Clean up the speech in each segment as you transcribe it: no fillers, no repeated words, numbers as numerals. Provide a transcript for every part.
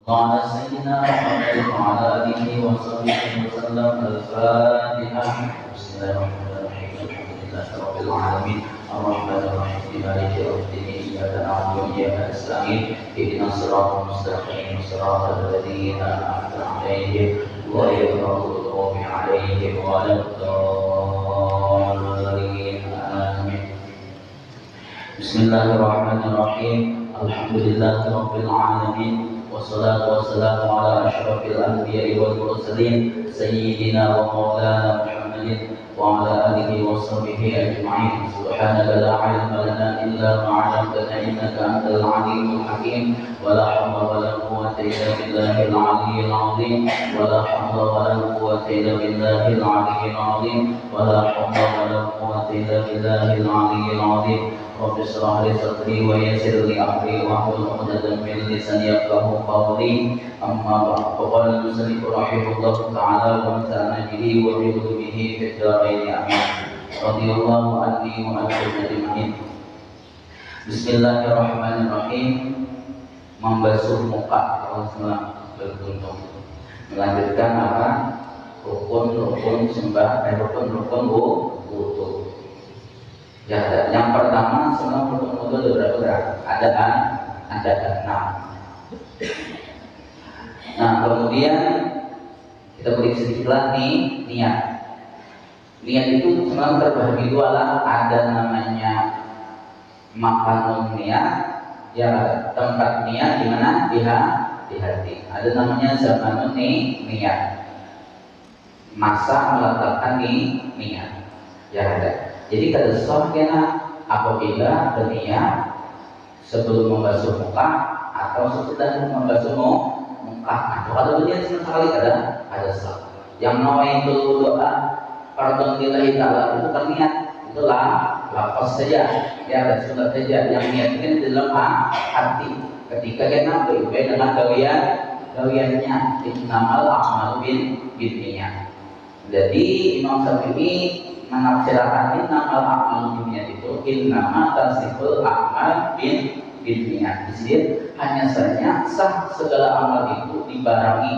وعلى سيدنا محمد وعلى آله وصحبه وسلم. الفاتحة. بسم الله الرحمن الرحيم. الحمد لله رب العالمين الرحمن الرحيم مالك يوم الدين إياك نعبد وإياك نستعين اهدنا الصراط المستقيم صراط الذين أنعمت عليهم غير المغضوب عليهم ولا الضالين آمين. بسم الله الرحمن الرحيم. الحمد لله رب العالمين والصلاة والسلام على أشرف الأنبياء والمرسلين سيدنا ومولانا محمد وعلى آله وصحبه أجمعين. سبحانك لا علم لنا إلا ما علمتنا إنك أنت العليم الحكيم. ولا حول ولا قوة إلا بالله العلي العظيم. ولا حول ولا قوة إلا بالله العلي العظيم. ولا حول ولا قوة إلا بالله العلي العظيم. رب اشرح لي صدري ويسر لي امري واحلل عقدة من لساني يفقهوا قولي. اما بعد فقال المصنف رحمه الله تعالى ونفعنا به وبعلومه في الدارين امين. رضي الله عني وعنكم اجمعين. Bismillahirrahmanirrahim. Membasuh muka kalau berkunjung. Melanjutkan apa? Rukun sembah rukun wudu. Ya, yang pertama semua rukun wudu ada berapa? Ada 6. Nah, kemudian kita beri sedikit lagi niat. Niat itu sebenarnya terbagi dua lah. Ada namanya makanun niat, ya tempat niat di mana di hati. Ada namanya zamanun niat, masa meletakkan niat. Ya ada. Jadi kada sah kena apabila berniat sebelum membasuh muka atau sesudah membasuh muka atau kalau berniat sama sekali ada sah. Yang nawaitu doa pardon lillahi ta'ala itu kan niat, itulah lafaz saja, ya ada sunnah saja. Yang niat ini di dalam hati ketika kena berubah dengan gawiannya innamal a'malu binniyat. Jadi Imam Syafi'i menafsirkan innamal a'malu binniyat itu innama tasiful a'mal binniyat. Di sini hanya saja sah segala amal itu dibarengi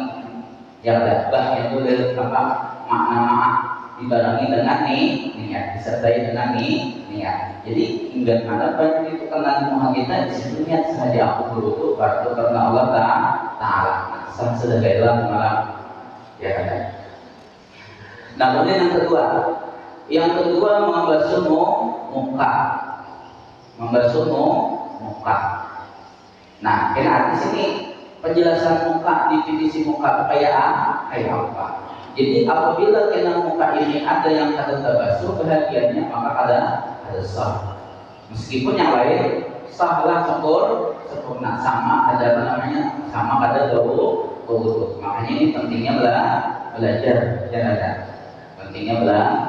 yang ada itu apa makna dibarengi dengan niat, disertai dengan niat. Jadi hingga mana banyak itu karena Muhammad kita di situ niat saja aku berwudu baru karena Allah Ta'ala sah sedekah malam ya kan. Nah kemudian yang kedua membasuh muka. Nah, kena di sini penjelasan muka, definisi muka kayak apa. Jadi apabila kena muka ini ada yang kada terbasuh bahagiannya maka ada sah. Meskipun yang lain sahlah sempurna sama ada apa namanya sama kada wudu. Makanya ini pentingnya belajar pentingnya belajar.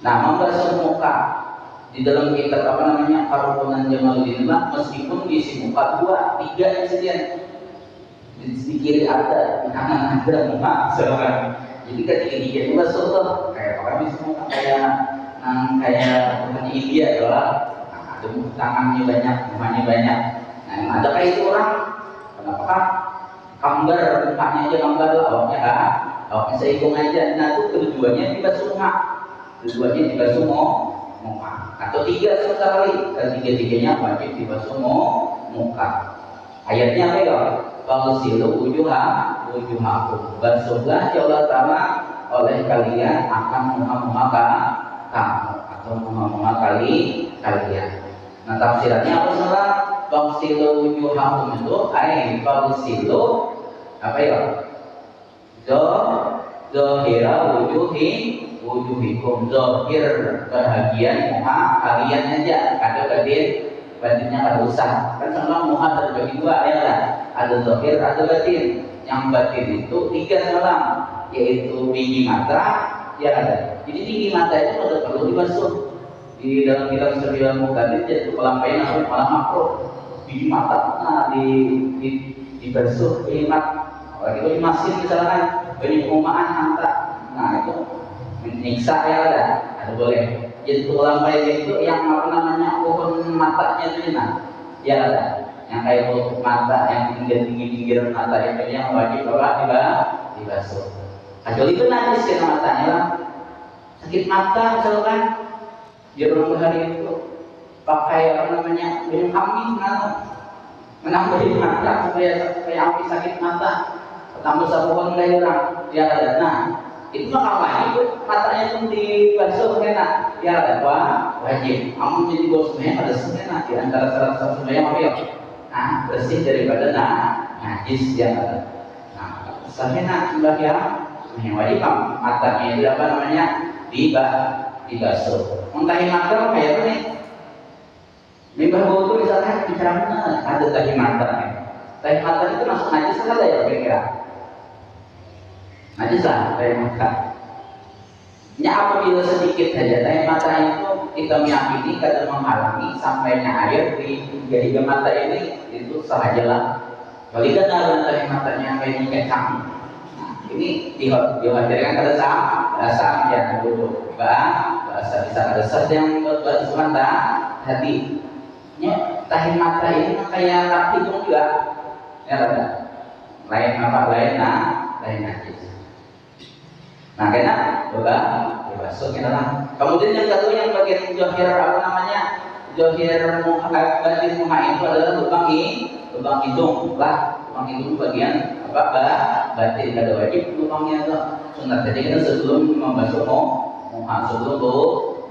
Nah, membasuh muka di dalam kitab apa namanya Karunan Jamaluddin meskipun diisi muka 2, 3 insiden di kiri ada, di kanan ada muka seorang. Jadi ketika membasuh tuh kayak orang bisa muka kayak bukan India lah. Nah, ada tangannya banyak, mukanya banyak. Nah, yang ada kayak itu orang kenapa gambar mukanya aja gambar awaknya awaknya seikung aja. Nah itu tujuannya dibasuh muka. Tujuannya dibasuh muka atau 3 sekali, tiga-tiganya wajib dibasuh muka. Ayatnya apa ya? Fagsilu wujuhakum, basuhlah ya Allah Ta'ala oleh kalian akan muka kamu atau muka kalian. Nah tafsirannya apa salah? Fagsilu wujuhakum itu fagsilu apa ya? Zahira wujuhikum, zahir bahagian muka kalian aja, kada batinnya kada usah. Kan sama muka terbagi 2 ya lah, ada zahir ada batin. Yang batin itu 3 salam, yaitu tinggi mata ya ada. Jadi tinggi mata itu ada perlu dibasuh. Di dalam kitab Syafi'iyah Muqaddid yaitu pelampaian atau malah makruh tinggi mata dibasuh kalimat. Kalau itu di masjid misalkan penyukumaan hantar, nah itu menyiksa ya ada boleh. Jadi lampai itu yang apa namanya pohon matanya itu ya ada. yang kayak tutup mata, yang pinggir-pinggir mata itu yang wajib apa dibasuh. Kecuali itu najis ya matanya lah, sakit mata misalkan dia belum hari itu pakai apa namanya minum amis menambahin mata supaya api sakit mata, tambah sabun kayak orang dia ada. Nah itu mah itu matanya pun dibasuh enak ya ada wajib. Kamu jadi bos semuanya ada semuanya di antara syarat semuanya apa ya? Nah, bersih daripada najis yang ada. Nah, sahena sudah yang wajib matanya itu apa namanya dibasuh. Muntahin mata kayak apa nih? Limbah bau itu misalnya bicara ada tahi mata nih. Tahi mata itu masuk najis kan ada ya kira-kira? Najis lah tahi mata. Ya apabila sedikit saja tahi mata itu kita meyakini kadang menghalangi sampainya air di jari mata ini itu sahajalah. Kalau kita tahu matanya kayak kecang, nah, ini diwajarkan pada bahasa ya dulu bahasa bisa ada bahasa yang buat mata hati. Tahi mata ini kayak rapi juga, ya ada lain apa lain lain najis. Nah karena dibasuh kita lah. Kemudian yang kedua yang bagian johir apa namanya johir batin muka itu adalah lubang hidung lah. Lubang hidung bagian apa batin kada wajib lubangnya itu sunat. Jadi kita sebelum membasuh muka sebelum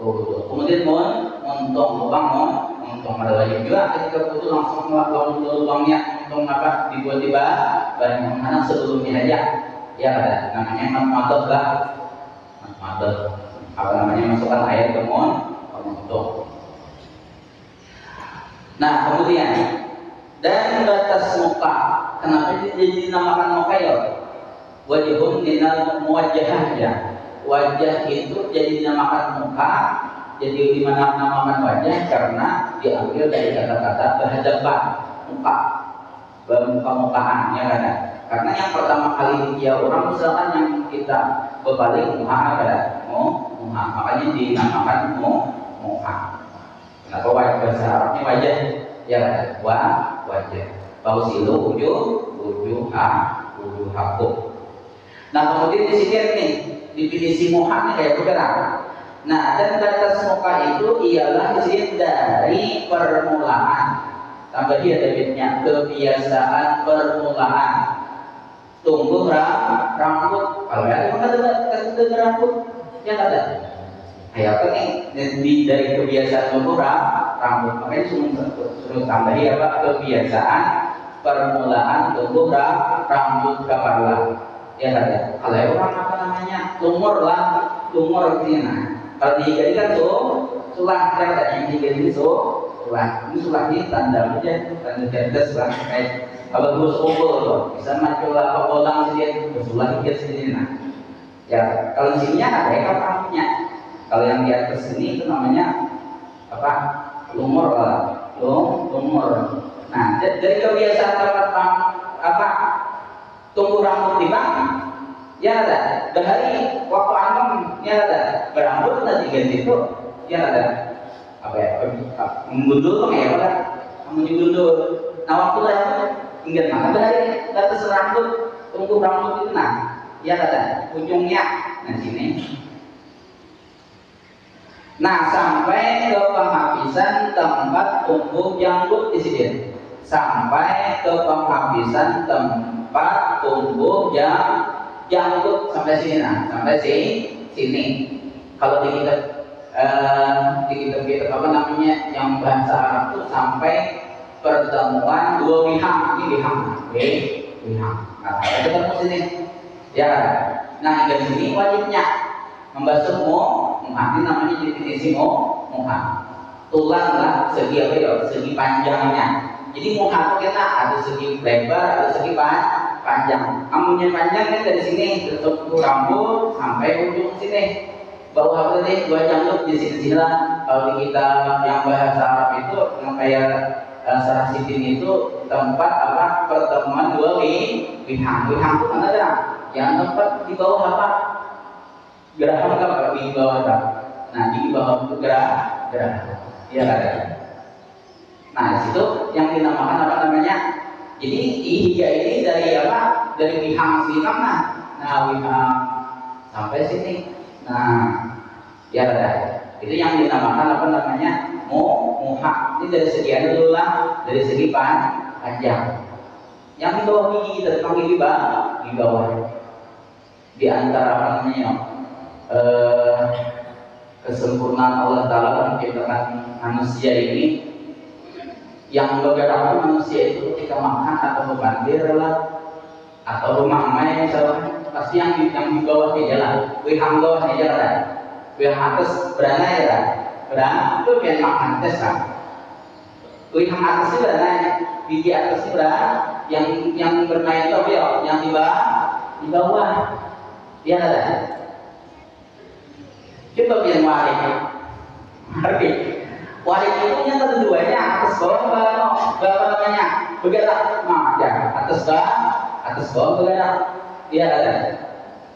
wudu. Kemudian untuk lubang untuk ada wajib juga ketika wudu langsung melakukan lubangnya untuk apa dibuat di bahan anak sebelum dihajat. Ya ada namanya madot lah, madot apa namanya masukkan air ke untuk. Nah kemudian dan batas muka, kenapa jadi dinamakan muka ya? Wajibun dinal muwajjah ya. Wajah itu jadi dinamakan muka, jadi dimana namakan wajah karena diambil dari kata-kata berhadapan muka, bermuka-mukaan ya kan? Karena yang pertama kali dia orang misalkan yang kita berbalik muha ada muha, makanya dinamakan muha. Kenapa bahasa Arabnya wajah? Ya wajah. Bau silu wujuh hakum. Nah kemudian di sini nih definisi muha nih kayak bergerak. Nah dan batas muka itu ialah di sini dari permulaan. Tambah dia debitnya kebiasaan permulaan. Tumbuh rambut, kalau ya memang ada rambut yang ada. Kayak apa nih dari kebiasaan tumbuh rambut, makanya suruh tambahi apa kebiasaan permulaan tumbuh rambut kepala. Ya ada. Kalau orang apa namanya tumor ini nah. Kalau dijadikan sulah yang ada yang dijadikan sulah ini sulah ini tanda aja tanda cerdas lah kayak kalau terus kumpul tuh bisa maju lah ke kolam sendiri bersulah dikit sendiri nah ya kalau di sini ada ya rambutnya. Kalau yang di atas ini itu namanya apa lumur lah lumur. Nah dari kebiasaan apa tumbuh rambut di bang ya ada dari waktu anom ya ada berambut nanti ganti itu ya ada apa ya menggundul kayak apa menggundul. Nah waktu lah ingat maka dari atas rambut tumbuh rambut itu nah ya ada ujungnya nah sini. Nah sampai ke penghabisan tempat tumbuh janggut di sini sampai ke penghabisan tempat tumbuh janggut sampai sini nah sampai sini. Kalau di kitab apa namanya yang bahasa Arab itu sampai pertemuan dua bihang ini bihang. Nah ketemu sini ya. Nah hingga sini wajibnya membasuh muka ini namanya definisi muka tulang lah segi apa ya segi panjangnya. Jadi muka itu kita ada segi lebar ada segi panjang. Amunnya panjang kan dari sini tutup rambut sampai ujung sini. Bawah apa nih dua janggut di sini lah. Kalau di kita yang bahasa Arab itu yang kayak sarah sitin itu tempat apa pertemuan dua bihang itu mana ada yang tempat di bawah apa geraham apa di bawah apa nah di bawah itu gerah ya ada. Nah, di situ yang dinamakan apa namanya? Jadi ihya ini dari apa? Dari wihang sini nah wihang sampai sini. Nah, ya ada. Itu yang dinamakan apa namanya? Muha. Ini dari segi dulu lah, dari segi panjang. Yang di bawah gigi kita panggil di bawah. Di antara apa namanya? Kesempurnaan Allah Ta'ala menciptakan manusia ini, yang beberapa manusia itu ketika makan atau berbandir lah, atau rumah main misalnya, pasti yang di bawahnya jalan, wihang bawahnya jalan, wihang atas berana ya, berana itu yang makan tes kan, wihang atas itu berana, gigi atas itu berana, yang bermain itu ya, yang di bawah, dia ada. Coba bilang warik itu yang keduanya atas bawah berapa namanya bergerak, ya atas bawah bergerak, dia ada.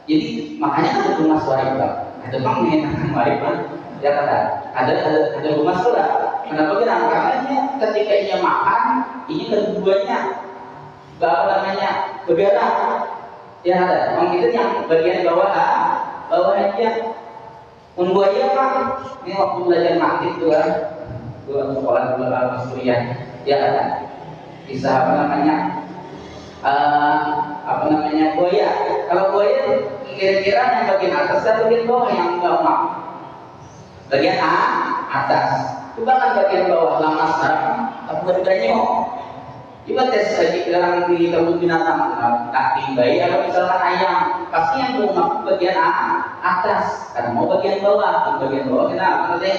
Jadi makanya kan ada rumas warik kan, ada bang mengenakan warik kan, ya kata ada rumas pula. Kenapa bergerak? Karena ini ketika ia makan, ini keduanya berapa namanya bergerak, ya ada. Bang itu yang bagian bawah aja. Buaya kan, ini waktu belajar mati tuh kan, sekolah dulu kuliah, ya ada. Bisa apa namanya buaya. Kalau buaya kira-kira yang bagian atas dan bagian bawah yang bawah. Bagian atas, coba kan bagian bawah lama sekarang, tapi bedanya coba tes lagi dalam di kebun binatang, kaki bayi atau misalkan ayam, pasti yang bawah bagian atas, karena mau bagian bawah kenapa nanti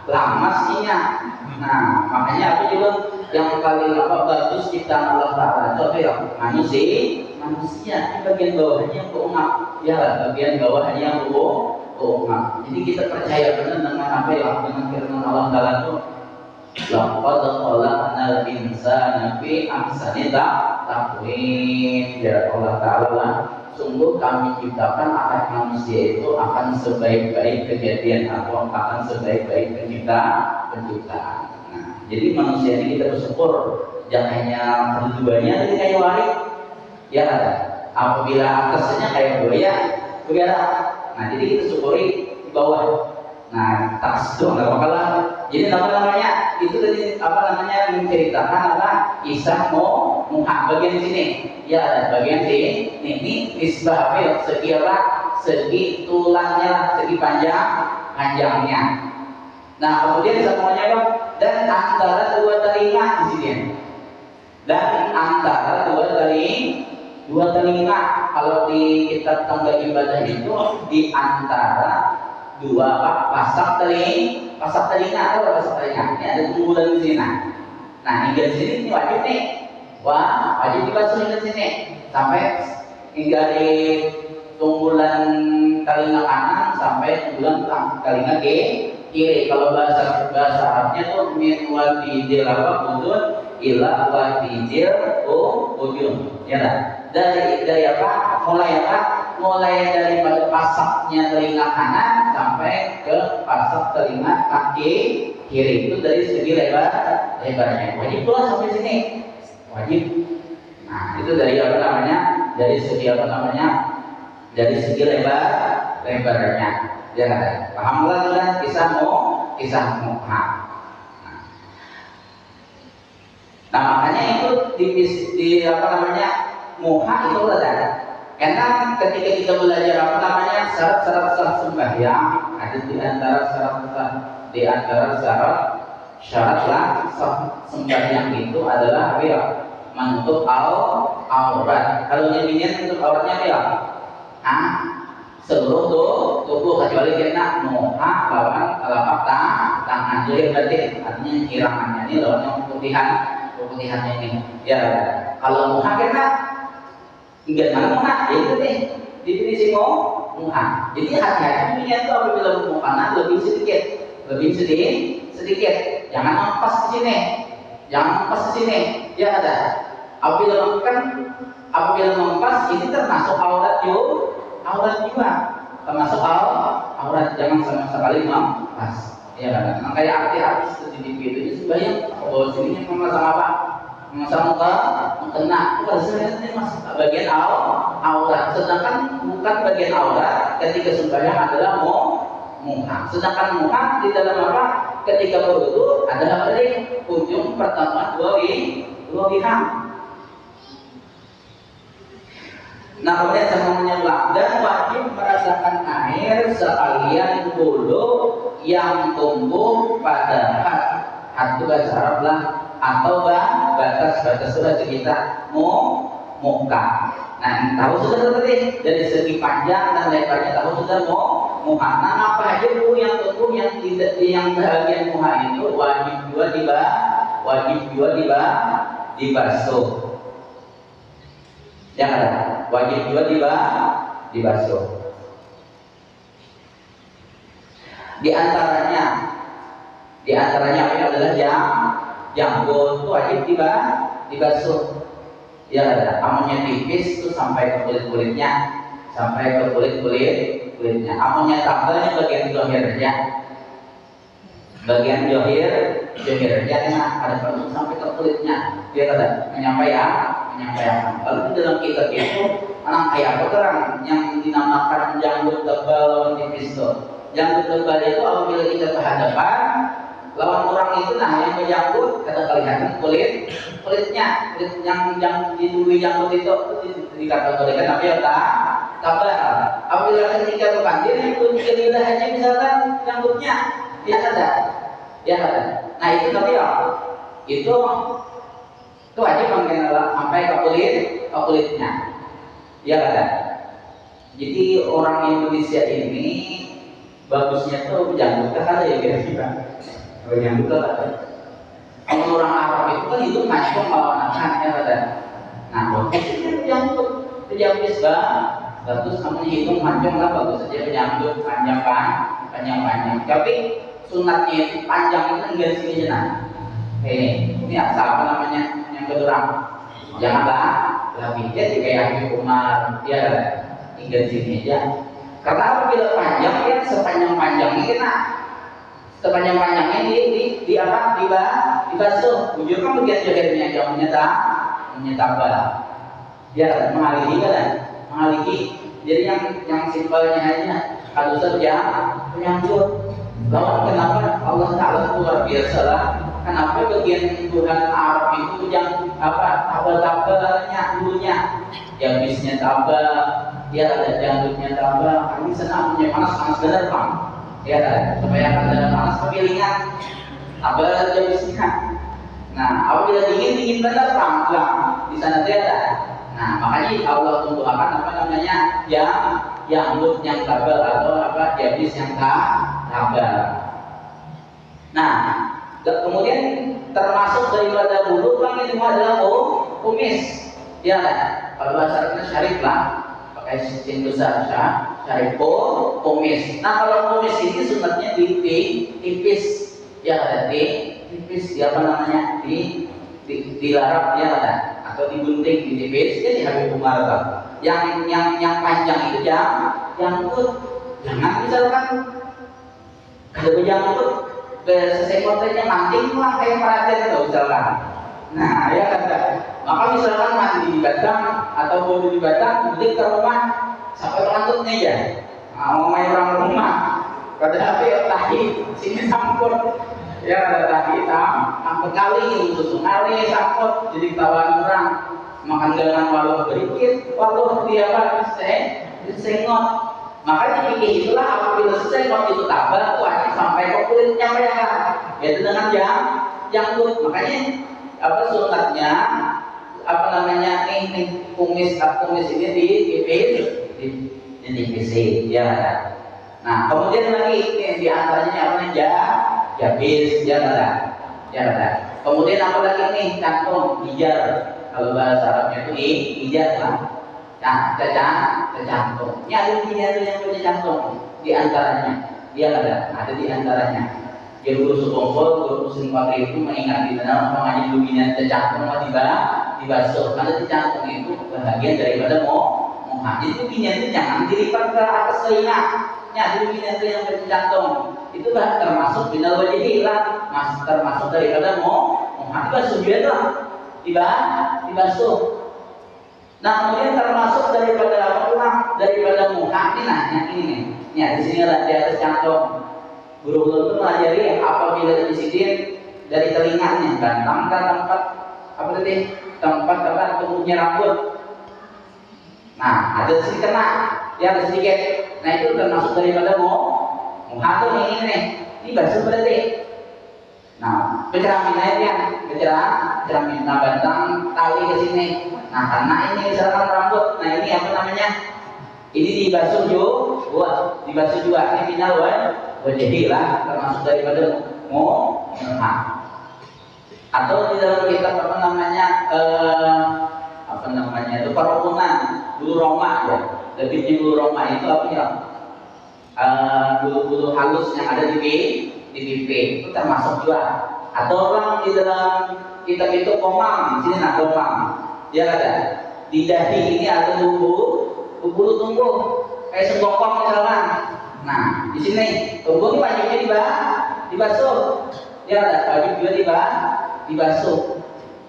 lama sihnya. Nah makanya aku juga yang paling bagus ciptaan Allah Ta'ala itu ya manusia di bagian bawahnya yang keungap, ya bagian bawahnya yang keungap. Jadi kita percaya benar dengan apa yang dengan firman Allah Ta'ala itu, laqad khalaqnal insana fi ahsani taqwim. Ya Allah Ta'ala, sungguh kami ciptakan akan manusia itu akan sebaik-baik kejadian atau akan sebaik-baik penciptaan. Nah, jadi manusia ini kita bersyukur jangan hanya berduanya dari kayu warik, ya apabila atasnya kayak buaya bergerak. Nah jadi kita syukuri di bawah. Nah tas itu nggak apa-apa lah. Jadi namanya itu tadi menceritakan apa kisah Muha bagian sini, ya bagian sini. Ini nisbah segi apa? Segi tulangnya, segi panjangnya. Nah kemudian semuanya apa? Dan antara dua telinga di sini. Dan antara dua telinga kalau di kitab tangga ibadah itu di antara dua pasak telinga atau pasak telinga ini ada tumbulan di sini. Nah hingga di sini ini wajib nih, wajib dibasuh di sini sampai hingga di tumbulan telinga kanan sampai tumbulan telinga kiri. Kalau bahasa Arabnya tuh min wadidil udun ila wadidil ujun, ya kan? Dari apa? Mulai daripada pasaknya telinga kanan sampai ke pasak telinga kaki kiri, itu dari segi lebarnya wajib pula sampai sini, wajib. Nah itu dari apa namanya? Dari segi apa namanya? Dari segi lebarnya, ya kan? Pahamlah sudah kisah Muha. Nah makanya itu di apa namanya Muha itu ada. Karena ketika kita belajar apa namanya syarat-syarat sembahyang, ada di antara syarat sembahyang itu adalah apa? Menutup aurat. Kalau jadinya menutup auratnya apa? Seluruh tubuh kecuali kena Muha lawan telapak tangan. Jadi berarti artinya kirangannya ini lawan pemutihannya ini. Ya kalau Muha kena hingga mana Muha, ya itu deh definisi Muha. Jadi hati-hati itu apabila Muha lebih sedikit, jangan mempas di sini, ya ada. Apabila mempas ini termasuk aurat juga, termasuk aurat, jangan sama sekali mempas. Ya kan? Nah, kayak artis-artis di TV itu sembahyang bawa sininya memasang apa? Memasang muka, mukena. Bukan sebenarnya masuk bagian aurat. Sedangkan bukan bagian aurat ketika sembahyang adalah muka. Sedangkan muka di dalam apa? Ketika berwudu adalah dari ujung pertemuan dua pihak. Nah, kemudian semuanya dan wajib merasakan air sekalian bulu yang tumbuh pada itu bahasa Arab lah, atau batas sudah sekitar muka. Nah, tahu sudah tadi dari segi panjang dan lebarnya tahu sudah muka. Nah, apa aja bu yang tumbuh yang tidak yang bagian muka itu wajib juga dibasuh. Ya ada, wajib juga dibasuh. Di antaranya apa adalah janggut itu wajib dibasuh. Ya ada, amunnya tipis itu sampai ke kulitnya, amunnya tabalnya bagian johirnya, johirnya enak, ada perlu sampai ke kulitnya. Dia ada menyampaikan. Lalu di dalam kitab itu anak kayak apa terang yang dinamakan janggut tebal lawan tipis itu. Janggut tebal itu apabila kita berhadapan lawan orang itu, nah yang berjanggut kada kelihatan kulitnya, yang di duri janggut itu dikategorikan apa ya tabal. Apabila ketika berbandir itu lidah aja misalkan janggutnya ya ada. Nah itu tapi ya itu wajib sampai ke kulitnya. Ya kan? Jadi orang Indonesia ini bagusnya tuh janggut kan ada ya kira-kira. Janggut ada. Kalau orang Arab itu kan hidup macam lawan anak ya kan. Nah, bagusnya janggut, terjangkis terus namanya hitung macam lah bagus saja janggut panjang. Tapi sunatnya itu panjang itu enggak sini jenah. Ini apa namanya? Yang kedua, janganlah lebih jadi kayak Umar dia tinggal sini aja. Karena apabila panjang ya sepanjangnya di apa dibasuh. Bujur kan bagian jodohnya yang menyetambal. Dia mengaliri. Jadi yang simpelnya aja kalau saja penyangkut. Lawan kenapa Allah Taala luar biasa lah. Kenapa bagian Tuhan Arab itu yang apa tabel-tabelnya dulunya, yang bisnya tabel, dia ada janggutnya tabel. Kami senangnya panas benar bang, ya supaya ada panas pemilihan tabel aja bisnya. Nah, apabila dingin benar bang, di sana dia ada. Nah, makanya Allah tunggu apa namanya janggut yang tabel atau apa jabis yang tabel. Nah, kemudian termasuk daripada bulu kan itu adalah kumis. Ya kan? Kalau bahasa Arabnya syarif lah, pakai sin besar syarif kumis. Nah, kalau kumis ini sunatnya tipis. Ya kan? Tipis apa namanya? Dilarap ya kan? Atau digunting ditipis jadi Habib Umar kan. Yang panjang itu janggut. Jangan misalkan kalau berjanggut sesekotnya manting lah kayak perhatian itu misalkan. Nah ya kan, maka misalkan mandi di Batam atau bodoh di Batam, balik ke rumah sampai rambutnya ya. Mau main orang rumah, padahal ya tahi sini sangkut, ya ada tahi sampai kali susu kali sangkut, jadi tawan orang makan dengan walau berikit, walau dia apa disengot. Makanya pikir itulah apabila selesai waktu itu tabel wajib sampai ke kulitnya mereka, yaitu dengan janggut. Makanya apa sunatnya apa namanya ini kumis ini ditipis ya. Nah kemudian lagi di antaranya apa namanya jabis ya ada. Kemudian apa lagi nih kantung ijar, kalau bahasa Arabnya itu ijar lah. Nah, tercantum. Ini ada yang punya jantung di antaranya. Dia ada di antaranya. Dia guru Subongkol, guru Simpati itu mengingat di dalam mengaji dominan tercantum dibasuh. Karena tercantum itu bagian daripada muka. Jadi dominan itu jangan dilipat ke atas telinga. nyadu itu yang bercantum itu kan termasuk binal wajhi lah, termasuk daripada muha dibasuh juga tuh, dibasuh. Nah kemudian termasuk daripada apa ulang daripada muha ini, nah yang ini nih, ya di sini lah di atas cantum. Guru-guru itu melajari apabila disidin dari telinganya, bantang kan tempat apa tadi, tempat apa tumbuhnya rambut. Nah ada sedikit kena, ya ada sedikit. Nah itu termasuk daripada muha tuh ini nih, ini basuh berarti. Nah penceraminnya ceramin, nah bantang tali ke sini. Nah karena ini misalkan rambut, nah ini apa namanya? Ini dibasuh juga, ini final wajhi lah, termasuk daripada muha. Atau di dalam kitab apa namanya itu perukunan bulu roma ya, lebihnya bulu roma itu apa ya, bulu halus yang ada di pipi itu termasuk juga. Atau orang di dalam kitab itu komang, di sini nah komang dia ada di dahi ini ada bulu tumbuh kayak senggokong misalkan. Nah di sini tumbuh ini wajibnya dibasuh, dia ada wajib juga dibasuh.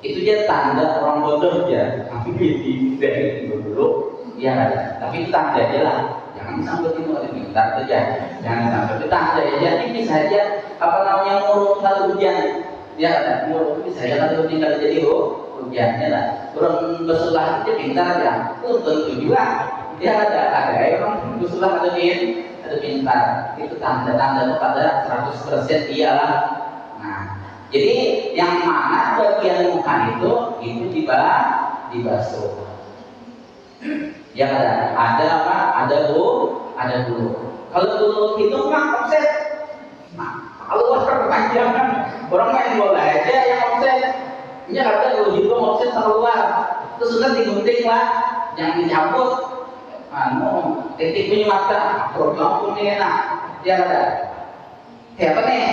Itu dia tanda orang bodoh ya, tapi di dahi dulu dia ada, tapi itu tanda aja lah, jangan sampai itu ada pintar saja, jangan sampai itu tanda aja. Ini bisa saja apa namanya murung kalau hujan, dia ada murung bisa saja kalau hujan kalau jadi hujannya lah. Orang besulah itu pintar ya, itu tentu juga dia ada orang besulah ada pintar, itu tanda pada 100% dia lah. Nah jadi yang mana bagian muka itu dibasuh. Ya ada apa? Ada bulu. Kalau bulu hidung mah offset. Nah, kalau perpanjangan orang main bola aja yang offset. Ini ada bulu hidung offset keluar. Terus sudah digunting lah, yang dicabut. Titik punya mata, program pun enak. Ya ada. Siapa nih?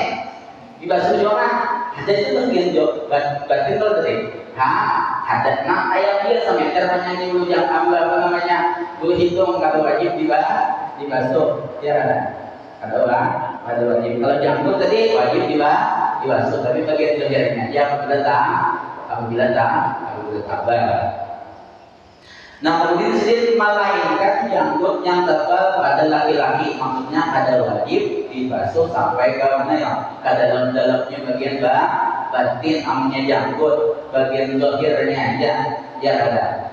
Dibasuh juga. Ada itu bagian batin kalau tadi. Ada nah kayak dia semeter penyanyi bulu yang apa namanya bulu hidung kalau wajib dibasuh. Ya ada wajib. Kalau janggut tadi wajib dibasuh. Tapi bagian jarinya ya apabila tabah. Nah kemudian sendiri melainkan janggut yang tebal pada laki-laki, maksudnya ada wajib dibasuh sampai ke mana ya? Ke dalam-dalamnya bagian batin, amnya janggut, bagian zahirnya aja ya ada.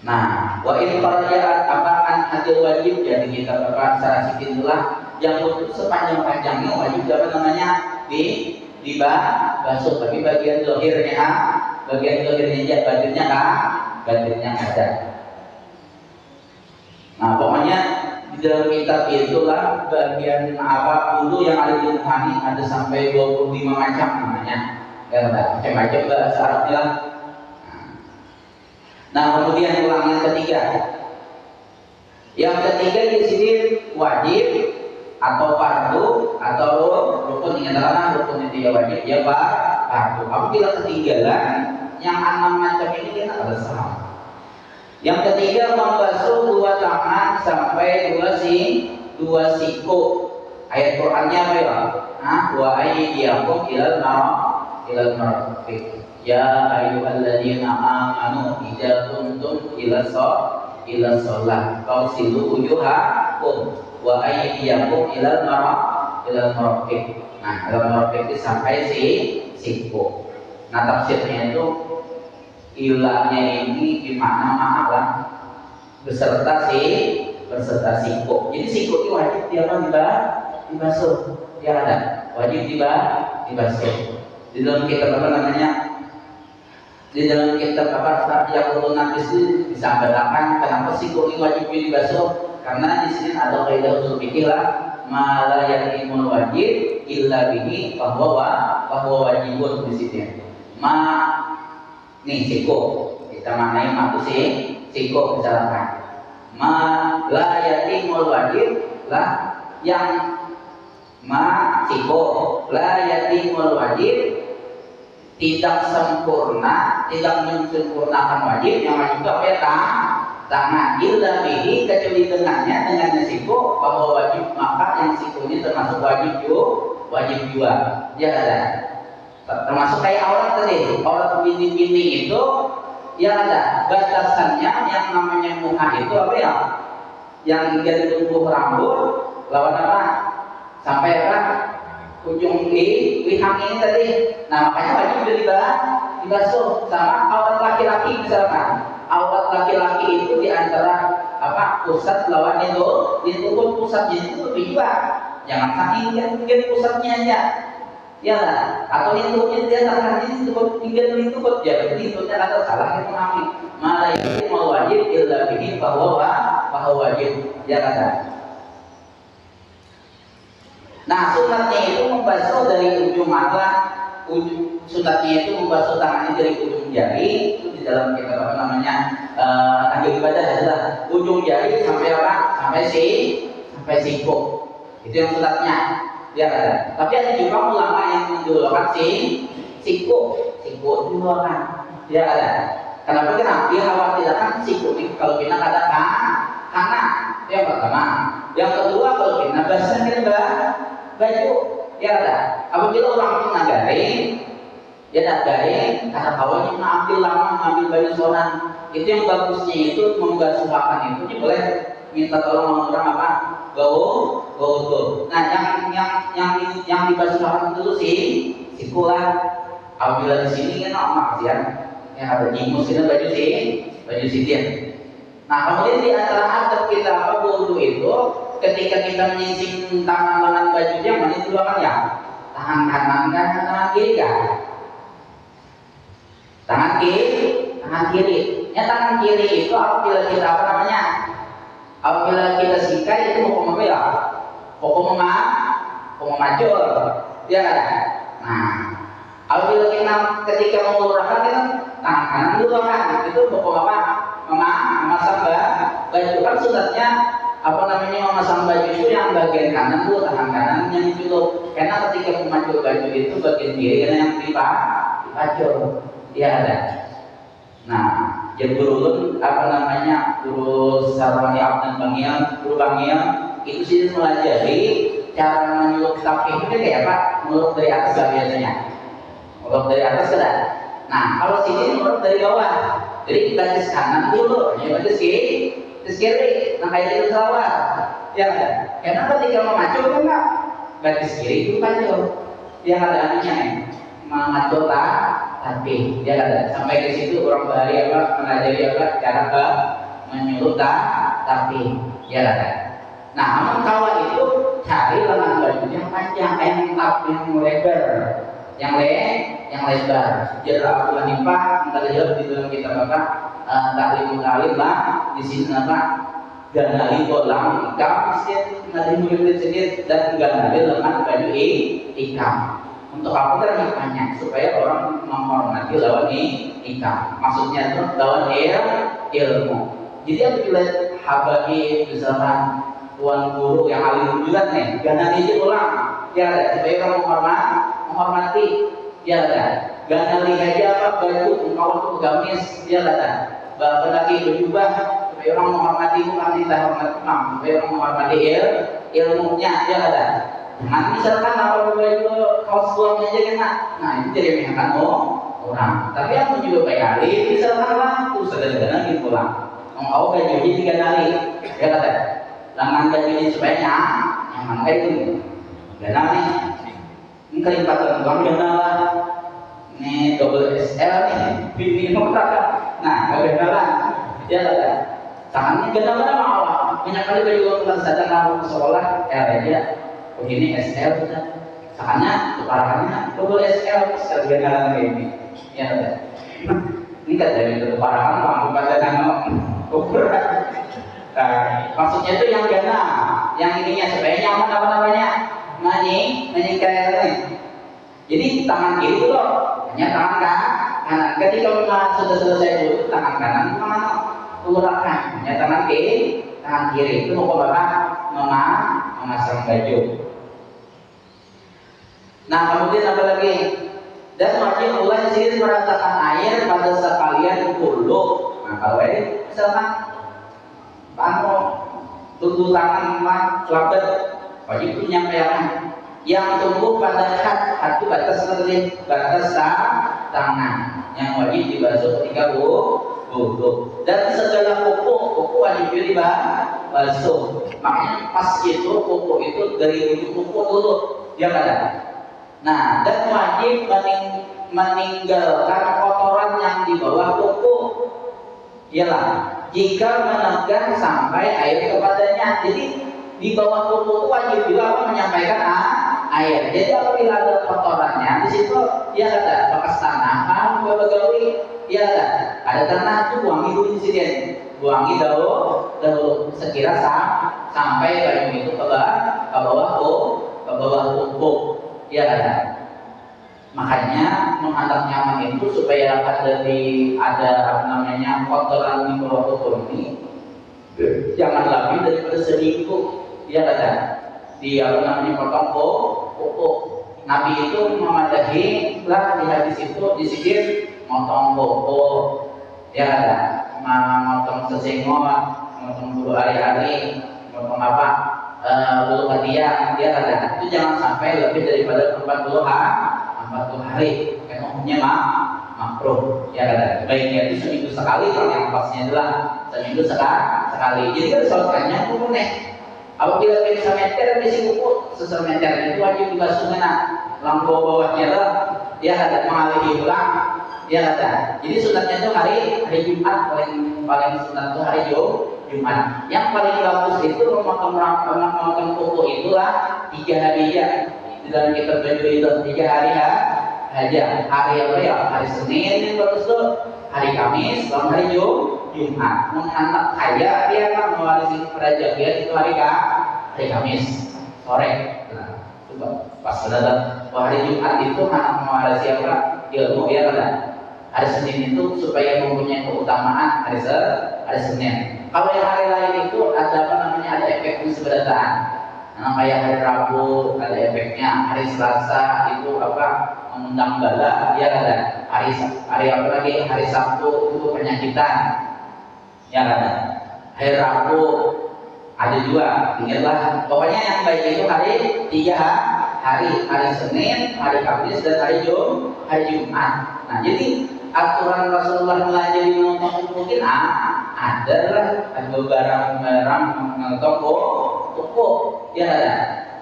Nah, wa in qara'at apaan hadil wajib, jadi kita bapak secara sikitlah janggut sepanjang-panjangnya wajib apa namanya dibasuh, tapi bagian zahirnya aja, batinnya ada. Nah pokoknya di dalam kitab itulah bagian apa bulu yang ada di muka ini ada sampai 25 macam namanya, ya macam-macam bahasa Arabnya. Nah kemudian ulang yang ketiga. Yang ketiga di sini wajib atau fardu atau rukun, ingatlah rukun itu ya wajib ya fardu. Apabila ketinggalan yang 6 macam ini kita ada salah. Yang ketiga membasuh 2 tangan sampai 2 siku. Ayat Qur'annya apa ya? Wa aydiyakum ilal marafiq. Ya ayyuhalladzina amanu idza kuntum ila shalah fawsilu wujuhakum wa aydiyakum ilal marafiq. Nah, ilal marafiq itu sampai siku. Nah, tafsirnya itu ilahnya ini gimana maaf beserta siku. Jadi siku itu wajib dibasuh. Ya ada wajib dibasuh. Di dalam kitab apa namanya? Di dalam kitab apa yang nafis itu disampaikan kenapa siku ini wajib dibasuh? Karena di sini ada kaidah usul fikih lah, ma la yakimul wajib illa bihi bahwa wajibun di sini. Nih siku kita maknai maku siku misalkan ma la yatimul wajib lah yang siku la yatimul wajib tidak sempurna, tidak menyempurnakan wajib. Yang wajib itu apa ya tangan illa bihi kecuali dengan siku bahwa wajib, maka yang sikunya termasuk wajib juga ya ada. Termasuk kayak aurat tadi, aurat binti-binti itu ya ada batasannya. Yang namanya muka itu apa ya, yang dari tumbuh rambut lawan apa sampai apa ujung lihang ini tadi. Nah makanya wajib dibasuh. Sama aurat laki-laki, misalkan aurat laki-laki itu diantara apa pusat lawan itu ditutup pusatnya itu lebih juga, jangan saking mungkin pusatnya aja ya lah, atau itu dia tangan ini cukup tinggal ditutup ya, itu ada salah itu kami malah itu mau wajib illa bihi bahwa wajib ya kata. Nah sunatnya itu membasuh dari ujung mata, sunatnya itu membasuh tangannya dari ujung jari. Itu di dalam kitab apa namanya tanggal ibadah adalah ujung jari sampai apa, sampai siku, itu yang sunatnya ya ada. Tapi ada juga ulama yang mendulukan siku duluan ya ada. Kenapa? Dia khawatirkan siku itu kalau kita katakan karena yang pertama, yang kedua kalau kita basah kita baju ya ada. Apabila orang itu garing ya ada garing karena kawannya mengambil lama mengambil baju seorang, itu yang bagusnya itu membasuh akan itu boleh minta tolong orang apa gaul tuh. Nah yang dibasuh akan itu siku lah. Apabila di sini kan maksiat yang ada jimus itu baju sitir. Nah kemudian di antara adab kita apa wudu itu ketika kita menyising tangan dengan bajunya mana itu kan ya tangan kanan kan tangan kiri kan tangan kiri ya tangan kiri itu apabila kita apa namanya apabila kita sikai itu hukum apa ya hukum memajul ya kan. Nah apabila kita ketika mengulurkan kan tangan kanan dulu kan itu hukum apa memasang baju kan sunatnya apa namanya memasang baju itu yang bagian kanan tuh tangan kanannya itu loh, karena ketika memacul baju itu bagian kiri karena yang dipacul dia ada. Nah yang berulun apa namanya guru Sarwani Abdan guru Bangian itu sih melajari cara menyulup tapi itu kayak apa, melulup dari atas gak biasanya melulup dari atas kan. Nah kalau sini melulup dari bawah, jadi basis kanan dulu ya basis kiri nah kayak itu sawah ya kan. Karena ketika memacul kan enggak basis kiri itu pacul dia ada anunya memacul tapi dia ada sampai ke situ orang bahari apa mengajari apa cara menyulut tapi ya kan. Nah namun kawat itu cari lengan bajunya panjang yang lebar yang lebar. Jadi aku menimpa kita lihat di dalam kitab apa taklim lah di sini apa ganali kolam ikam nanti murid sedikit dan ganali lengan baju ikam untuk apa terhikmahnya supaya orang menghormati lawan ikam, maksudnya itu lawan ilmu. Jadi apabila habaib misalkan tuan guru yang alim juga nih ganali itu ulang ya supaya orang menghormati ya kan. Ganali aja apa baju kalau gamis ya kan. Bahkan lagi berjubah supaya orang menghormati bukan kita hormat imam, supaya orang menghormati ilmunya ya kan. Nah misalkan apa baju kaos buangnya aja kena, nah itu jadi menyangkan orang. Tapi aku juga kayak alim misalkan lah tuh sederhana gitu lah. Mau baju ini diganali ya kan. Lengan baju ini supaya nyaman kayak itu. Ganali ini kelipatan bang ganala ini double XL nih bini mengatakan nah kegenalan ya kan tangannya genalan awal banyak kali baju bukan saja kalau sekolah aja begini XL kita tangannya keparahannya double XL sekali genalan kayak ini ya kan ini kan dari keparahan mampu pada ukuran maksudnya itu yang gana yang ininya supaya nyaman apa namanya nyanyi kayak ini. Jadi tangan kiri itu loh hanya tangan kanan. Ketika sudah selesai dulu tangan kanan mana ulurkan hanya tangan kiri itu mau apa memasang baju. Nah kemudian apa lagi, dan wajib Allah sendiri meratakan air pada sekalian bulu. Nah kalau ini misalkan tulu tangan mah selamat wajib punya penyampaian yang tumbuh pada hat itu batas lebih batas tangan yang wajib dibasuh ketika wudhu dan segala kuku wajib dibasuh. Makanya pas itu kuku itu dari ujung kuku dulu ya kan. Nah dan wajib meninggalkan kotoran yang di bawah kuku ialah jika menekan sampai air kepadanya. Jadi di bawah kuku itu wajib juga menyampaikan air. Jadi apabila ada kotorannya di situ ya ada bekas tanah, begawi ya ada tanah itu buangi dulu di sini, buangi dahulu sekira sampai kayu itu ke bawah kuku ya ada. Makanya menghantam nyaman itu supaya ada apa namanya kotoran di bawah kuku ini jangan lebih daripada seminggu ya kata di apa namanya potong kuku. Nabi itu memadahi lah di hadis itu disebut motong kuku ya kata motong sesenggol, motong bulu hari-hari, motong apa bulu ketiak dia kata itu jangan sampai lebih daripada 40 hari karena umumnya makruh ya kata baiknya itu seminggu sekali. Kalau yang pasnya adalah seminggu sekali. Jadi kan sholatnya kuku nih apabila bisa meter besi kuku sesemeter itu wajib dibasuh lampu bawahnya lah dia ada mengalihi ulang dia ada. Jadi sunatnya itu hari Jumat paling sunat itu hari Jumat. Yang paling bagus itu memotong kuku itulah 3 hari ya di dalam kitab baju itu 3 hari aja. Hari apa ya? Hari Senin yang bagus tuh, hari Kamis, lalu hari Jumat. Anak kaya dia kan mewarisi kerajaan dia itu hari Kamis sore. Nah, coba pas ada hari Jumat itu anak mewarisi apa? Ilmu ya kan. Hari Senin itu supaya mempunyai keutamaan hari Senin. Kalau yang hari lain itu ada apa namanya ada efek keseberatan. Nah, kayak hari Rabu ada efeknya, hari Selasa itu apa mengundang bala ya kan. Hari apa lagi hari Sabtu itu penyakitan ya kan. Hari Rabu ada juga ingatlah pokoknya yang baik itu hari 3 hari Senin, hari Kamis dan hari Jumat. Nah jadi aturan Rasulullah melajari memotong mungkin adalah barang-barang memotong kuku ya ada.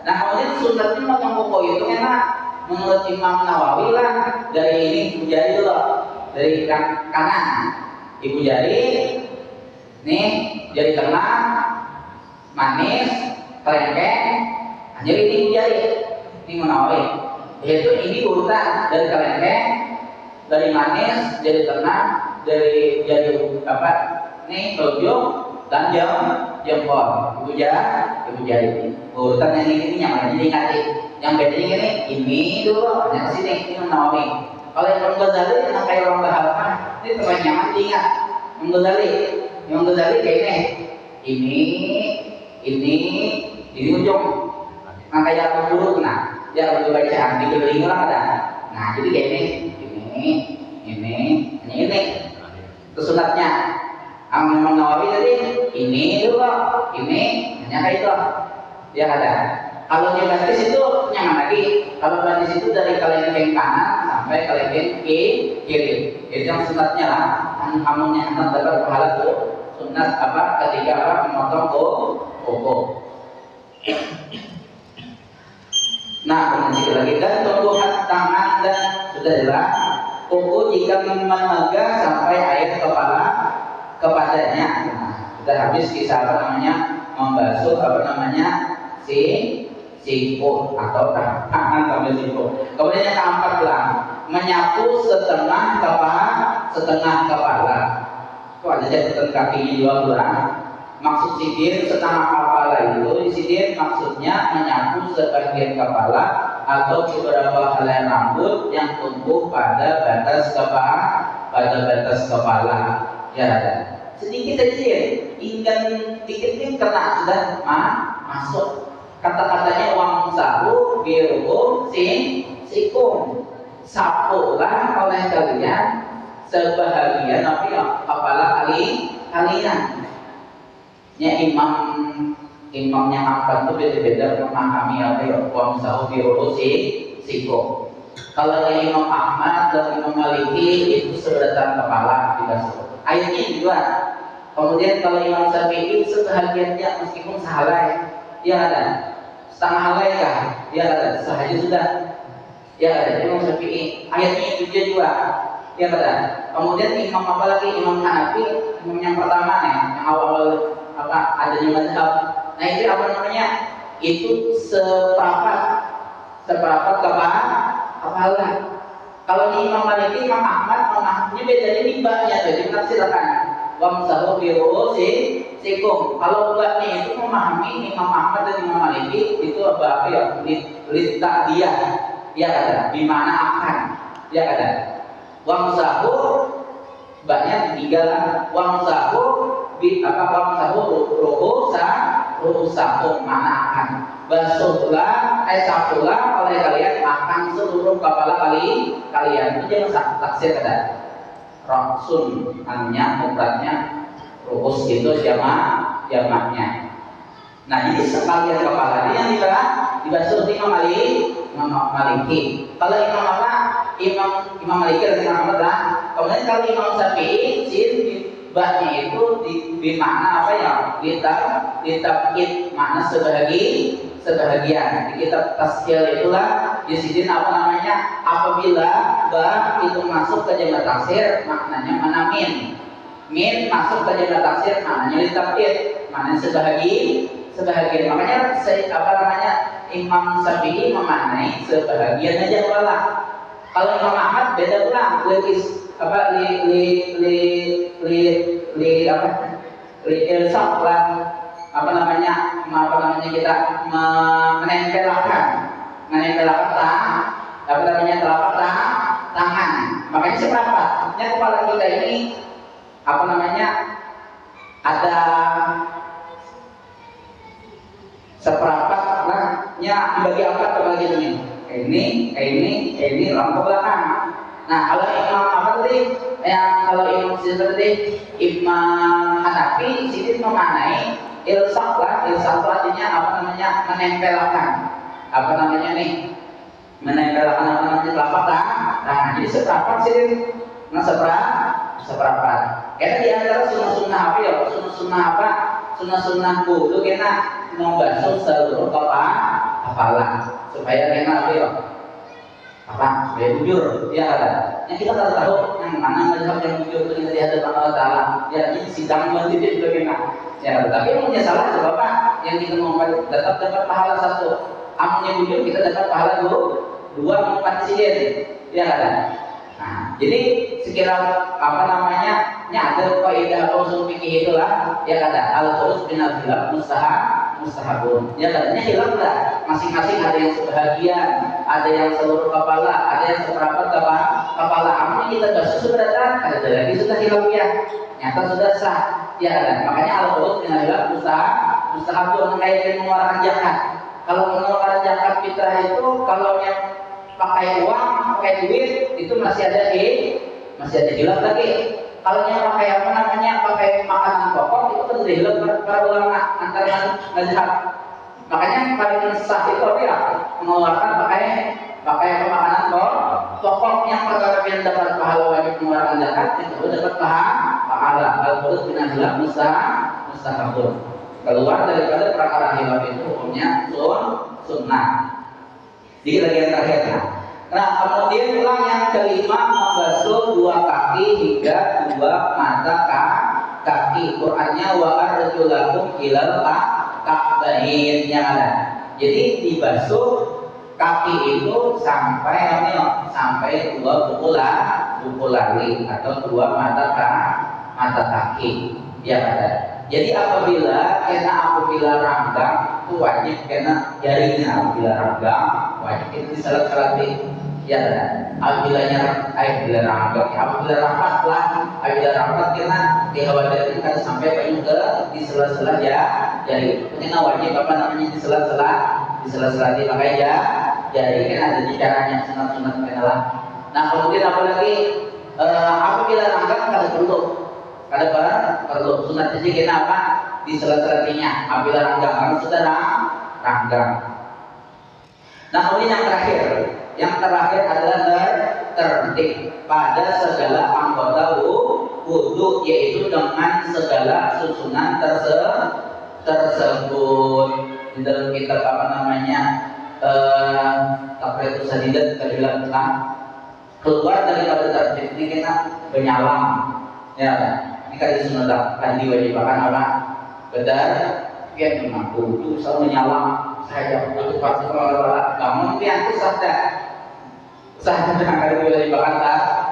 Nah kemudian sunatnya memotong kuku itu enak menurut Imam Nawawi lah dari ini ibu jari dulu dari kanan ibu jari nih jari tengah manis kelengkeng jadi ini ibu jari ini Nawawi yaitu ini urutan dari kelengkeng dari manis jari tengah dari jari apa nih telunjuk dan jempol ibu jari urutan yang ini yang mana jadi yang bedanya ini dulu yang sini ini Nawawi. Kalau yang Ghazali yang kayak orang berhalapa ini terlalu nyaman diingat yang Ghazali kayak ini ujung yang kayak pemburu nah dia perlu bacaan dikelilingi orang ada nah jadi kayak ini kesunatnya Imam Nawawi tadi ini dulu ini hanya kayak itu dia ada. Kalau di batis itu nyaman lagi. Kalau batis itu dari kelengkeng kanan sampai kelengkeng kiri. Itu yang sunatnya lah. Amunnya anak dapat pahala tuh sunat apa ketika apa memotong kuku. Nah kemudian lagi dan tumbuhan tangan dan sudah jelas kuku jika memegang sampai air kepadanya. Nah, sudah habis kisah apa namanya membasuh apa namanya siku atau tangan sampai siku. Kemudian yang keempat lah menyapu setengah kepala. Itu ada catatan kakinya juga kurang. Maksud sidir setengah kepala itu di sidir maksudnya menyapu sebagian kepala atau beberapa helai rambut yang tumbuh pada batas kepala. Ya ada sedikit aja, ingin dikit kena sudah masuk. Kata-katanya uang sapu biru sikum sapulah oleh kalian sebahagian tapi kepala kalian. Ya imamnya empat itu beda-beda memahami apa ya wamsahu sikum. Kalau yang Imam Ahmad dan Imam Maliki itu sebelah kepala dibasuh. Ayatnya juga. Kemudian kalau Imam Syafi'i sebahagiannya meskipun sehalai, ya ada setengah halai kah? Ya ada sahaja sudah. Ya ada Imam Syafi'i ayatnya itu juga. Ya ada. Kemudian Imam apa lagi? Imam Hanafi, Imam yang pertama nih, yang awal apa adanya mazhab. Nah itu apa namanya? Itu seperempat kepala. Kalau di Imam Maliki, Imam Ahmad, memahaminya bedanya di baknya, jadi menafsirkan wamsahu bi ru'usikum. Kalau baknya itu memahami Imam Ahmad dan Imam Maliki itu apa ya? Dia, ya ada. Di mana akan, ya ada. Wamsahu baknya tiga lah. Wamsahu ru'usakum mana akan. Basuhlah, sapulah oleh kalian akan seluruh kepala kalian. Itu jangan taksir ada. Roksun hanya mufradnya, ru'us itu jamaknya. Nah ini sekalian kepala yang dibasuh Imam Maliki. Kalau Imam apa? Imam Maliki dan Imam Ahmad lah. Kemudian kalau Imam Syafi'i baknya itu di makna apa ya? Ditabkid makna sebahagian. Di kitab Tasyil itulah disidin apa namanya? Apabila ba itu masuk ke jamak taksir maknanya mana min. Min masuk ke jamak taksir maknanya ditabkid, maknanya sebahagian. Makanya apa namanya? Imam Syafi'i memaknai sebahagian aja kepala. Kalau Imam Ahmad beda pula, ilsaq lah apa namanya kita menempelkan apa namanya telapak tangan. Makanya seperempatnya kepala kita ini apa namanya ada seperempatnya dibagi empat kebagi ini lampu belakang. Nah kalau Imam apa tadi kalau Imam seperti Imam Hanafi sini memaknai ilsaq artinya apa namanya menempelkan apa namanya menempelkan apa namanya telapak tangan. Jadi seperempat sih seperempat. Karena di antara sunnah apa ya sunnah wudu kena membasuh seluruh kepala supaya kena apa ya supaya bujur ya ada. Yang kita harus tahu yang mana mazhab yang bujur itu di hadapan Allah Taala. Ya ini sidang masjid juga kena. Ya tapi yang punya salah itu Bapak yang kita mau tetap dapat pahala satu. Amunnya bujur kita dapat pahala dua empat sidin. Ya ada. Nah, jadi sekiranya apa namanya ada kaidah usul fikih itulah ya ada al-khurus bin al-khilaf mustahabun. Ya katanya hilaf lah. Masing-masing ada yang sebahagian, ada yang seluruh kepala, ada yang seperempat kepala. Amun kita basuh sudah ada lagi sudah hilaf ya. Nyata sudah sah. Ya kan? Makanya al-khurus bin al-khilaf mustahabun kayak mengeluarkan zakat. Kalau mengeluarkan zakat fitrah itu kalau yang pakai uang, pakai duit itu masih ada hilaf lagi. Kalau yang pakai apa namanya pakai makanan pokok itu kan sudah hilaf para ulama antara mazhab. Makanya paling sah itu ya mengeluarkan pakai makanan pokok yang pertama yang dapat pahala wajib mengeluarkan zakat, yang kedua dapat pahala. Al-khurus bin al-khilaf mustahabun. Keluar daripada perkara hilaf itu hukumnya sunnah. Jadi lagi yang terakhir. Nah kemudian pulang yang kelima membasuh dua kaki hingga dua mata kaki. Qurannya wa arjulakum ilal ka'bain ada. Jadi dibasuh kaki itu sampai dua buku lari atau dua mata kaki. Ya ada. Jadi apabila ranggang itu wajib karena jarinya apabila ranggang wajib itu disalat-salati ya apabila rapat karena dikhawatirkan kan sampai banyak di sela-sela jari karena wajib apa namanya di sela-sela makanya jari kan ada di caranya sunat kenalan. Nah kemudian apalagi apabila ranggang kada perlu sunat jadi kenapa di sela-selatinya. Apabila ranggang, karena sudah ranggang. Nah, kemudian yang terakhir adalah tertib pada segala anggota wudu, yaitu dengan segala susunan tersebut. Di dalam kitab apa namanya Taqritus Sadidat terbilang keluar daripada tertib ini kita penyalam, ya kan? Ini kan disunahkan diwajibkan apa? Bedar, dia mengaku itu selalu menyalam. Saya itu pasti mengelola kamu yang itu sadar dengan diwajibkan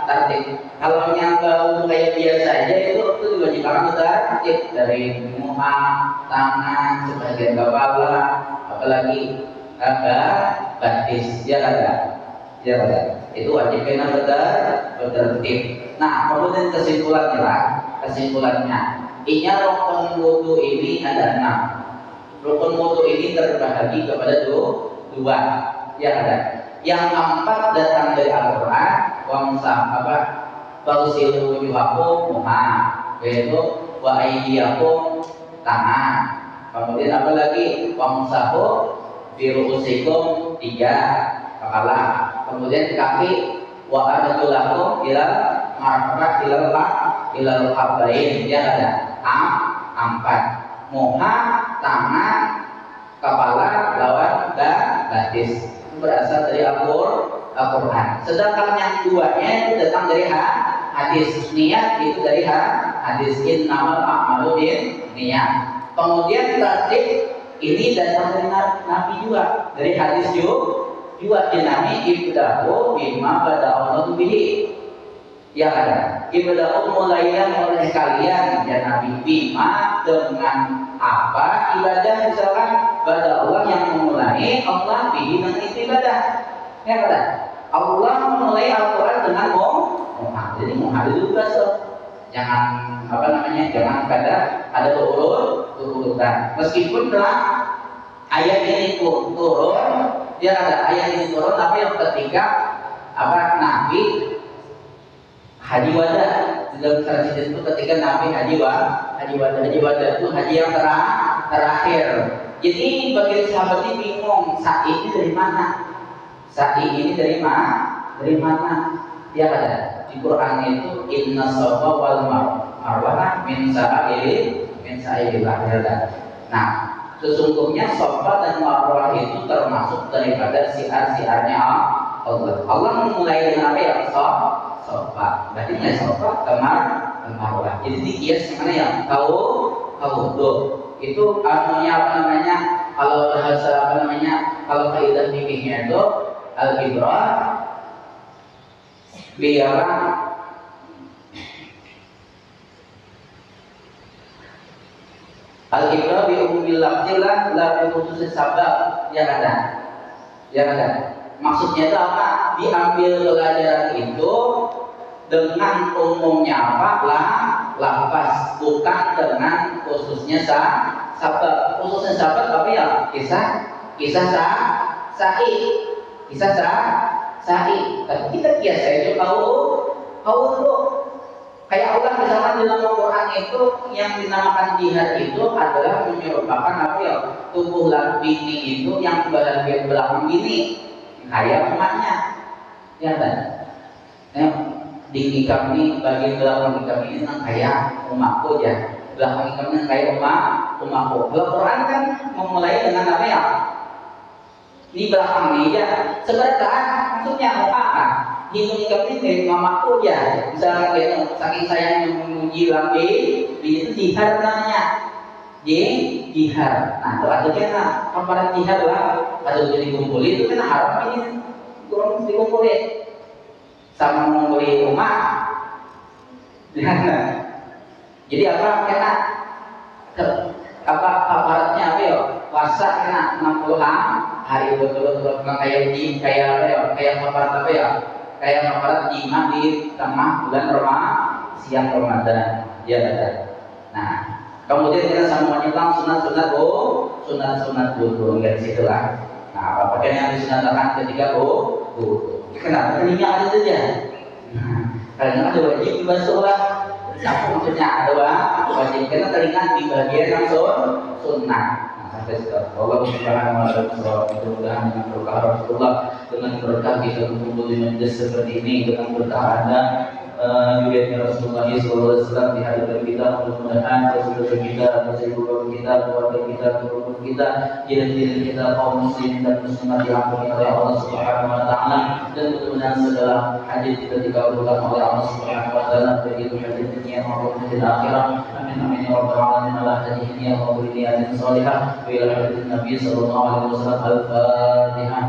tertib. Kalau yang bau kayak biasa aja itu diwajibkan tertib dari muka, tangan, sebagian kepala, apalagi batis, ya kan? Ya kan? Itu wajib kena bertertib. Nah, kemudian kesimpulannya, rukun wudu ini ada 6. Rukun wudu ini terbagi kepada dua, ya ada. Yang keempat datang dari Al-Quran, Fausilu wujuhakum muha, yaitu wa aydiyakum tangan. Kemudian apa lagi? Wamsahu biruusikum 3 kepala. Kemudian kaki wa arjulakum ila marfaq ila kabain, ya ada 4. Muha, tangan, kepala lawan batis. Itu berasal dari Al-Quran. Sedangkan yang duanya itu datang dari hadis. Niat itu dari hadis innamal a'malu binniyat. Kemudian tertib ini datang dari Nabi juga, dari hadis juga dinami ibdahu bima pada Allah bihi. Ya ada. Ibdahu mulailah oleh kalian ya Nabi bima, dengan apa ibadah, misalkan pada Allah yang memulai Allah bihi dengan itu ibadah. Ya ada. Allah memulai Al-Quran dengan muhad. Jadi muhad itu jangan apa namanya, jangan ada urutan. Meskipun telah ayat ini turun, dia ada ayat ini turun, tapi yang ketika Nabi haji wada, dalam tradisi itu ketika Nabi haji wada itu haji yang terakhir. Jadi bagi sahabat ini bingung, sa'i ini dari mana? Sa'i ini dari mana? Dia ada di Quran itu inna safa wal marwah min sa'ilillah. Nah, sesungguhnya safa dan marwah itu termasuk daripada siar-siarnya Allah. Allah memulai dengan apa ya? Safa. Berarti mulai safa ke marwah. Jadi dikias mana ya? Tawudhu. Itu artinya apa namanya? Kalau bahasa apa namanya? Kalau kaidah fikihnya itu al-ibrah biarlah al-ibrah bi umumil lafzillah la bi khususis sabab, ya kan? Maksudnya itu apa? Diambil pelajaran itu dengan umumnya apa? Lafaz, bukan dengan khususnya sabab. Khususnya sabab apa ya? Kisah sa'i. Tapi kita biasa itu tahu dulu. Kayak Allah misalkan dalam Al-Quran itu yang dinamakan jihad itu adalah menyerupakan apa ya? Tubuh bini itu yang bagian belakang gini, kayak emaknya, ya kan? Di nikah ini bagian belakang nikah ini yang kayak umakku ya, belakang nikah ini kayak umakku. Al-Quran kan memulai dengan apa ya? Di belakang meja, sebenarnya maksudnya apa? Hitung nikah ini dari mamaku ya, misalnya kayak saking sayangnya memuji lagi, itu jihad namanya, jihad. Nah, itu artinya kamparan jihad lah, ada jadi dikumpulin itu kan haram ini kurang dikumpulin sama mengumpuli rumah, lihat. Jadi apa kena kaparatnya apa ya? Puasa kena 60 hari betul-betul kayak apa ya? Kayak kaparat apa ya? Kayak kaparat jima di tengah bulan Ramadan, ya ada. Nah, kemudian kita sama menyelang sunat wudu dari situ lah. Nah, apa yang disunatkan ketika wudu? Kenapa? Ini ada saja. Karena ada wajib dibasuh lah. Campur maksudnya doa wajib kita teringat di bagian yang sunnah. Nah, sampai sekarang Allah Subhanahu wa taala mudah-mudahan dengan berkah Rasulullah, dengan berkah kita berkumpul di majelis seperti ini, dengan berkah ada juga Rasulullah SAW di hadapan kita, mudah-mudahan saudara kita, saudara kita, keluarga kita, keluarga kita, jiran-jiran kita, kaum muslim dan muslimat diampuni oleh Allah Subhanahu wa taala, dan mudah-mudahan segala hajat kita dikabulkan oleh Allah Subhanahu wa taala, baik itu hajat dunia maupun hajat akhirat. Amin amin ya rabbal alamin. Ala hajat dunia maupun niatin salihah. Wa ila hadirin Nabi sallallahu alaihi wasallam. Al-Fatihah.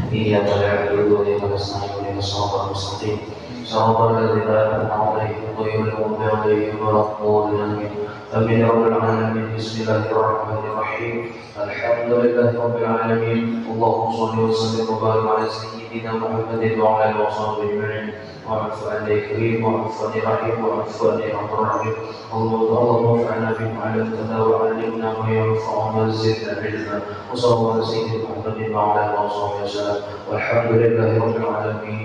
إياك نعبد وإياك نستعين اهدنا الصراط المستقيم صراط الذين أنعمت عليهم غير المغضوب عليهم ولا الضالين آمين يا رب العالمين. بسم الله الرحمن الرحيم. الحمد لله رب العالمين. اللهم صل وسلم وبارك على سيدنا محمد وعلى آله وصحبه أجمعين. واعف عنا يا كريم، واعف عنا رحيم، واعف عنا يا رب الرحيم. اللهم انفعنا بما علمتنا وعلمنا ما ينفعنا وزدنا علما. وصلى الله على سيدنا محمد وعلى اله وصحبه وسلم. والحمد لله رب العالمين.